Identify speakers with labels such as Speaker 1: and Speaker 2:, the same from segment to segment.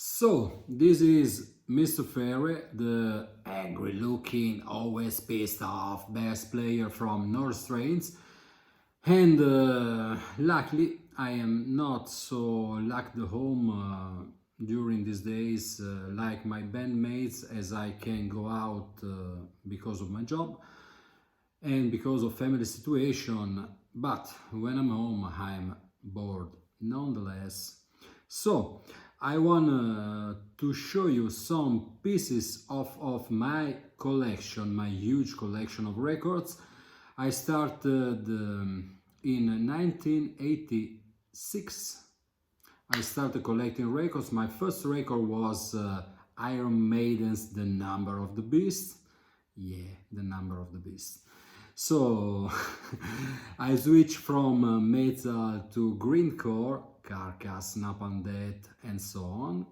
Speaker 1: So, this is Mr. Fere, the angry looking, always pissed off bass player from Restraints. And luckily, I am not so locked home during these days like my bandmates, as I can go out because of my job and because of family situation. But when I'm home, I'm bored nonetheless. So I want to show you some pieces of my collection, my huge collection of records. I started in 1986. I started collecting records. My first record was Iron Maiden's The Number of the Beast. Yeah, The Number of the Beast. So I switched from metal to grindcore, Carcass, Napalm Death, and so on,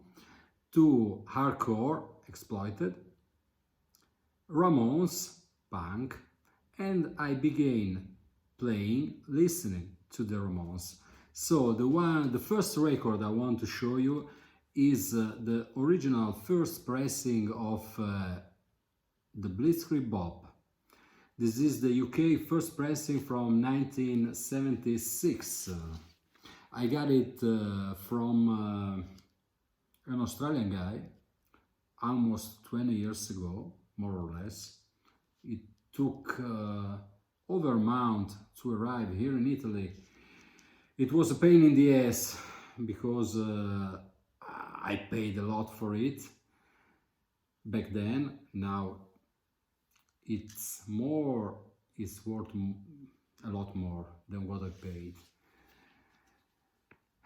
Speaker 1: to hardcore, Exploited, Ramones, punk, and I began listening to the Ramones. So the first record I want to show you is the original first pressing of the Blitzkrieg Bop. This is the UK first pressing from 1976. I got it from an Australian guy almost 20 years ago, more or less. It took over a month to arrive here in Italy. It was a pain in the ass because I paid a lot for it back then. Now it's worth a lot more than what I paid.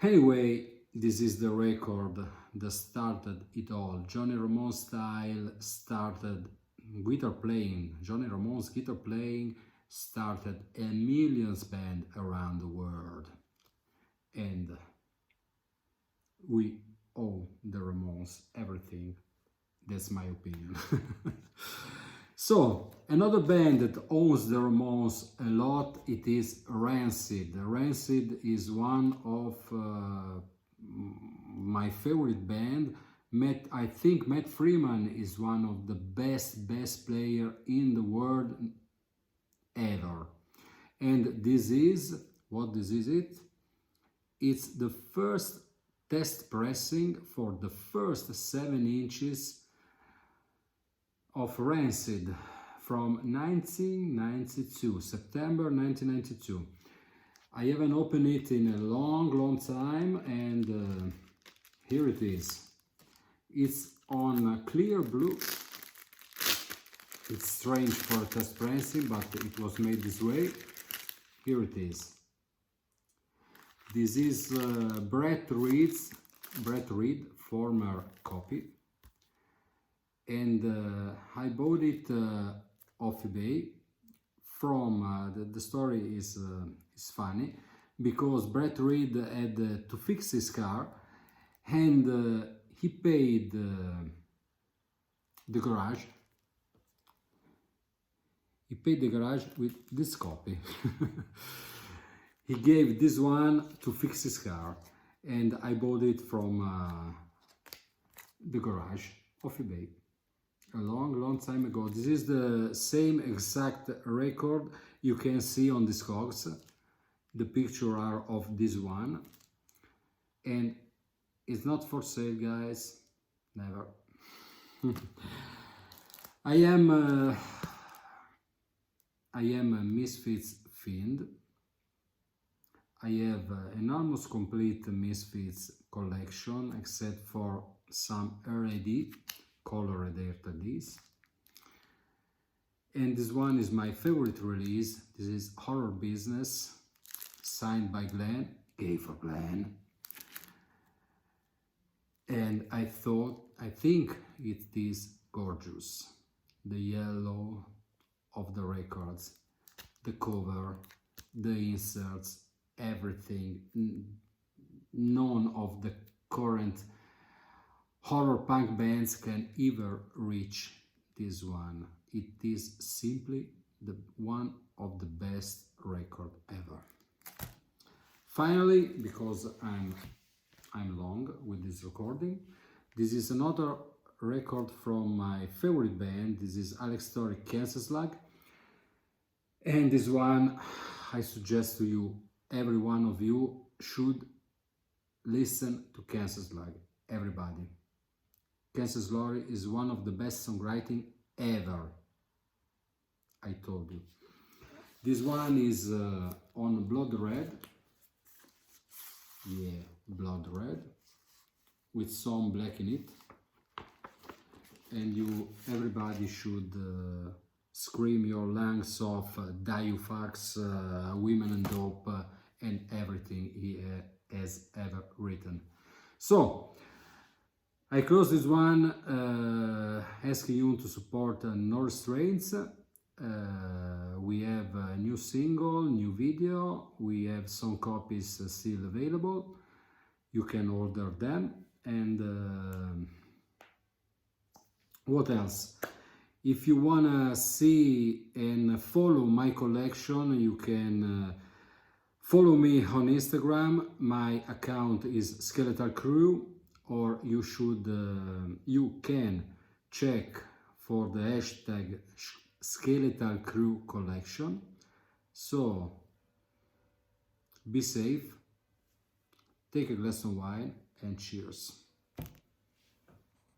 Speaker 1: Anyway, this is the record that started it all. Johnny Ramone style started guitar playing. Johnny Ramone's guitar playing started a millions band around the world. And we owe the Ramones everything. That's my opinion. So, another band that owns the Ramones a lot, it is Rancid. Rancid is one of my favorite band. I think Matt Freeman is one of the best player in the world ever. And this is it? It's the first test pressing for the first 7 inches of Rancid from 1992, September 1992. I haven't opened it in a long time, and here it is. It's on clear blue. It's strange for a test pressing, but it was made this way. Here it is. This is Brett Reed, former copy. And I bought it off eBay. The story is funny because Brett Reed had to fix his car, and he paid the garage. He paid the garage with this copy. He gave this one to fix his car, and I bought it from the garage of eBay. A long time ago. This is the same exact record you can see on Discogs. The picture are of this one, and it's not for sale, guys. Never. I am a Misfits fiend. I have an almost complete Misfits collection, except for some RAD, colored RTDs. And this one is my favorite release. This is Horror Business, signed by Glenn, gay for Glenn. And I think it is gorgeous. The yellow of the records, the cover, the inserts, everything. None of the current horror punk bands can ever reach this one. It is simply one of the best record ever. Finally, because I'm long with this recording, This is another record from my favorite band. This is Alex Story Cancer Slug. And this one, I suggest to you, every one of you should listen to Cancer Slug. Everybody. Cancer Slug is one of the best songwriting ever. I told you. This one is on Blood Red. Yeah, Blood Red. With some black in it. And everybody should scream your lungs off, die you fucks, women and dope, and everything he has ever written. So, I close this one asking you to support Restraints. We have a new single, new video, we have some copies still available. You can order them. And what else? If you wanna see and follow my collection, you can follow me on Instagram. My account is Skeletal Crew, or you can check for the hashtag Skeletal Crew Collection. So be safe, take a glass of wine, and cheers.